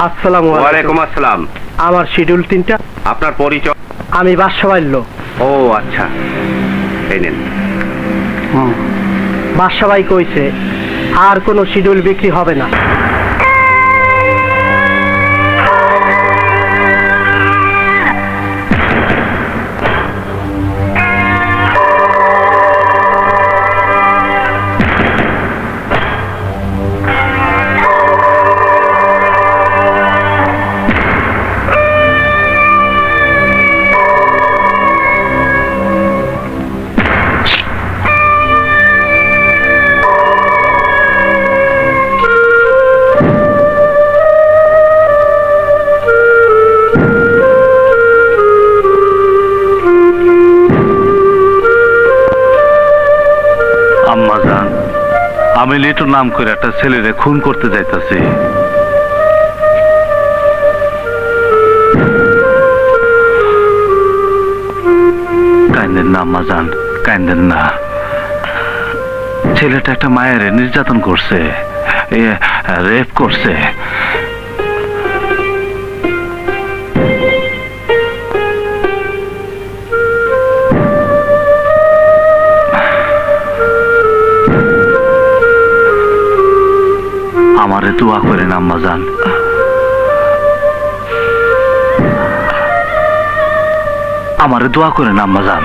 আসসালামু ওয়ালাইকুম আসসালাম। আমার শিডিউল 3টা। আপনার পরিচয়? আমি বাদশাবাইল লোক। ও আচ্ছা, এই নেন। বাদশাবাই কইছে আর কোনো শিডিউল বিক্রি হবে না। আম্মাজান, আমি লিটু নাম করে একটা ছেলেরে খুন করতে যাইতাছি। কাইন্দেন না আম্মাজান, কাইন্দেন না। ছেলেটা একটা মায়ের নির্যাতন করছে, রেপ করছে। আমারে দোয়া করেন আম্মাজান। আমারে দোয়া করেন আম্মাজান।